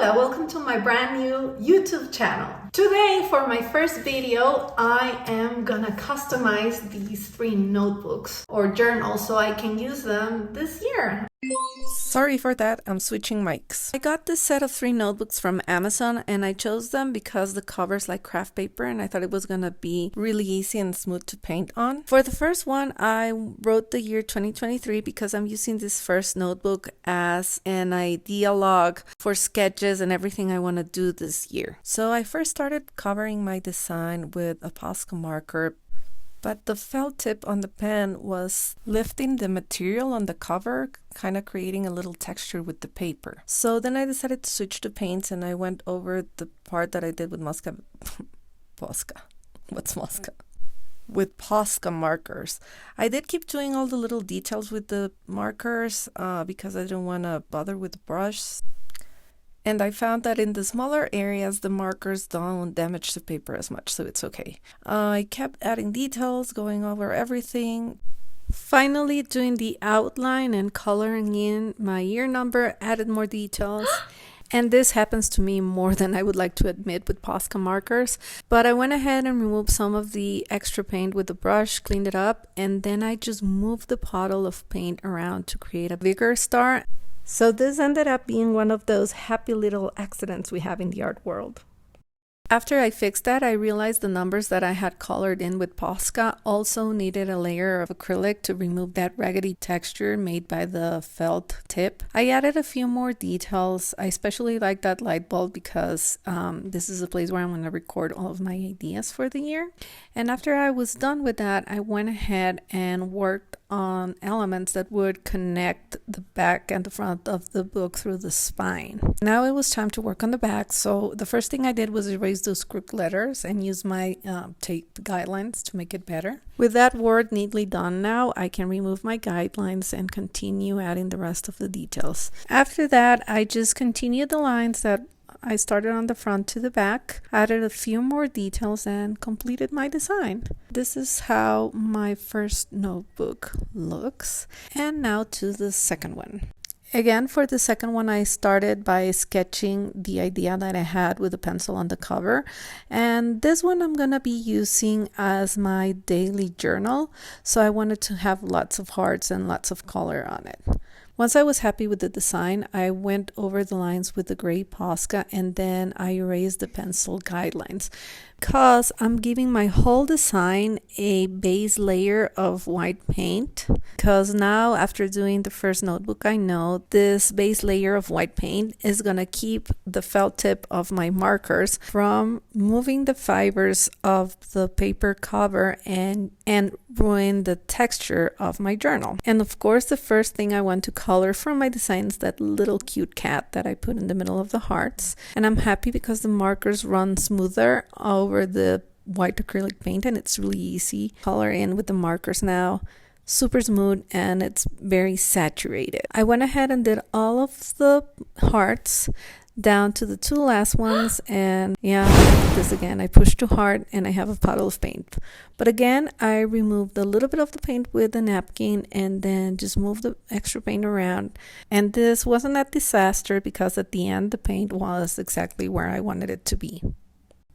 Hola, welcome to my brand new YouTube channel. Today, for my first video, I am gonna customize these 3 notebooks or journals so I can use them this year. Sorry for that, I'm switching mics. I got this set of 3 notebooks from Amazon and I chose them because the cover's like craft paper and I thought it was gonna be really easy and smooth to paint on. For the first one, I wrote the year 2023 because I'm using this first notebook as an idea log for sketches and everything I want to do this year. So I first started covering my design with a Posca marker, but the felt tip on the pen was lifting the material on the cover, kind of creating a little texture with the paper. So then I decided to switch to paints and I went over the part that I did with Posca. What's Posca? With Posca markers. I did keep doing all the little details with the markers because I didn't want to bother with the brush. And I found that in the smaller areas, the markers don't damage the paper as much, so it's okay. I kept adding details, going over everything. Finally, doing the outline and coloring in my year number, added more details. And this happens to me more than I would like to admit with Posca markers. But I went ahead and removed some of the extra paint with the brush, cleaned it up, and then I just moved the puddle of paint around to create a bigger star. So this ended up being one of those happy little accidents we have in the art world. After I fixed that, I realized the numbers that I had colored in with Posca also needed a layer of acrylic to remove that raggedy texture made by the felt tip. I added a few more details. I especially like that light bulb because this is a place where I'm going to record all of my ideas for the year. And after I was done with that, I went ahead and worked on elements that would connect the back and the front of the book through the spine. Now it was time to work on the back, so the first thing I did was erase those crooked letters and use my tape guidelines to make it better. With that word neatly done now, I can remove my guidelines and continue adding the rest of the details. After that, I just continued the lines that I started on the front to the back, added a few more details, and completed my design. This is how my first notebook looks. And now to the second one. Again, for the second one, I started by sketching the idea that I had with a pencil on the cover. And this one I'm going to be using as my daily journal. So I wanted to have lots of hearts and lots of color on it. Once I was happy with the design, I went over the lines with the gray Posca and then I erased the pencil guidelines because I'm giving my whole design a base layer of white paint, because now after doing the first notebook, I know this base layer of white paint is going to keep the felt tip of my markers from moving the fibers of the paper cover and ruin the texture of my journal. And of course, the first thing I want to color from my design is that little cute cat that I put in the middle of the hearts. And I'm happy because the markers run smoother over the white acrylic paint and it's really easy. Color in with the markers now. Super smooth and it's very saturated. I went ahead and did all of the hearts down to the 2 last ones, and yeah, I did this again. I pushed too hard and I have a puddle of paint. But again, I removed a little bit of the paint with a napkin and then just moved the extra paint around. And this wasn't a disaster because at the end the paint was exactly where I wanted it to be.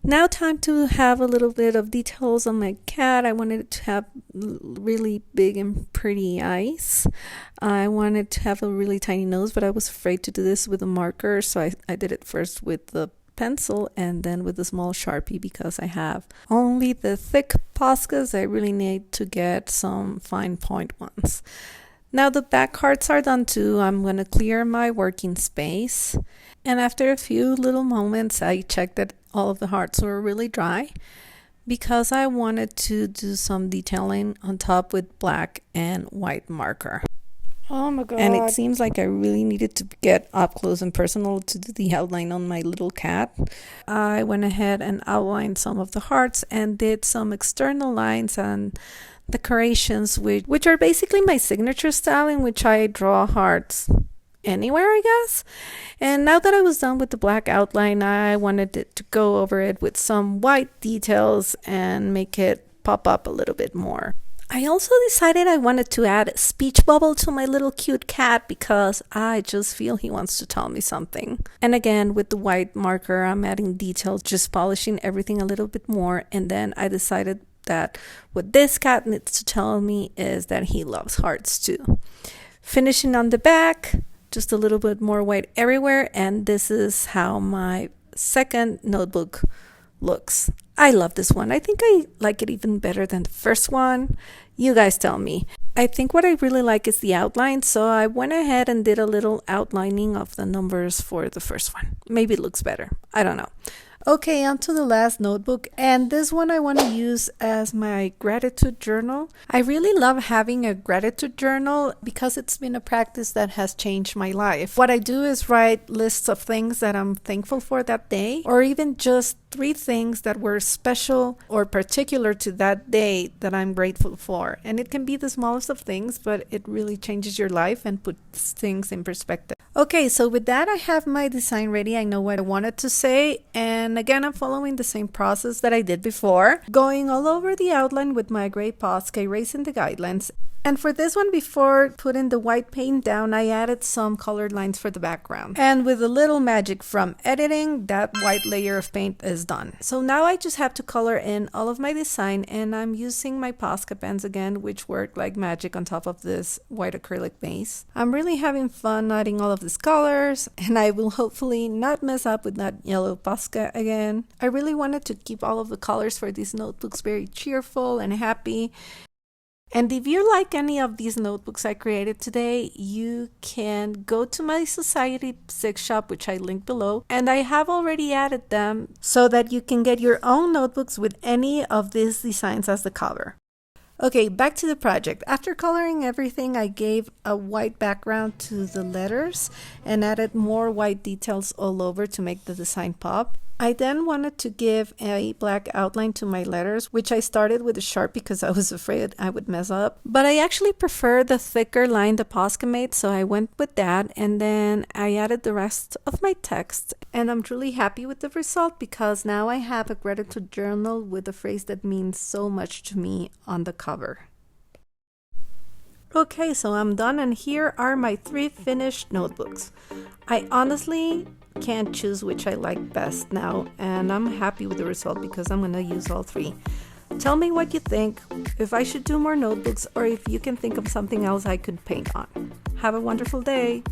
Now time to have a little bit of details on my cat. I wanted it to have really big and pretty eyes. I wanted to have a really tiny nose, but I was afraid to do this with a marker, so I did it first with the pencil and then with a small Sharpie because I have only the thick Poscas. I really need to get some fine point ones. Now the back hearts are done too. I'm going to clear my working space. And after a few little moments, I checked that all of the hearts were really dry because I wanted to do some detailing on top with black and white marker. Oh my god. And it seems like I really needed to get up close and personal to do the outline on my little cat. I went ahead and outlined some of the hearts and did some external lines and decorations which are basically my signature style in which I draw hearts anywhere, I guess. And now that I was done with the black outline, I wanted to go over it with some white details and make it pop up a little bit more. I also decided I wanted to add a speech bubble to my little cute cat because I just feel he wants to tell me something. And again, with the white marker, I'm adding details, just polishing everything a little bit more. And then I decided that what this cat needs to tell me is that he loves hearts too. Finishing on the back, just a little bit more white everywhere. And this is how my second notebook looks. I love this one. I think I like it even better than the first one. You guys tell me. I think what I really like is the outline, so I went ahead and did a little outlining of the numbers for the first one. Maybe it looks better. I don't know. Okay, on to the last notebook, and this one I want to use as my gratitude journal. I really love having a gratitude journal because it's been a practice that has changed my life. What I do is write lists of things that I'm thankful for that day, or even just 3 things that were special or particular to that day that I'm grateful for. And it can be the smallest of things, but it really changes your life and puts things in perspective. Okay, so with that, I have my design ready. I know what I wanted to say, and again, I'm following the same process that I did before, going all over the outline with my gray Posca, erasing the guidelines. And for this one, before putting the white paint down, I added some colored lines for the background. And with a little magic from editing, that white layer of paint is done. So now I just have to color in all of my design, and I'm using my Posca pens again, which work like magic on top of this white acrylic base. I'm really having fun adding all of these colors, and I will hopefully not mess up with that yellow Posca again. I really wanted to keep all of the colors for these notebooks very cheerful and happy. And if you like any of these notebooks I created today, you can go to my Society 6 shop, which I link below, and I have already added them so that you can get your own notebooks with any of these designs as the cover. Okay, back to the project. After coloring everything, I gave a white background to the letters and added more white details all over to make the design pop. I then wanted to give a black outline to my letters, which I started with a Sharp because I was afraid I would mess up. But I actually prefer the thicker line the Posca made, so I went with that, and then I added the rest of my text. And I'm truly happy with the result because now I have a gratitude journal with a phrase that means so much to me on the cover. Okay, so I'm done, and here are my 3 finished notebooks. I honestly can't choose which I like best now, and I'm happy with the result because I'm going to use all 3. Tell me what you think, if I should do more notebooks, or if you can think of something else I could paint on. Have a wonderful day!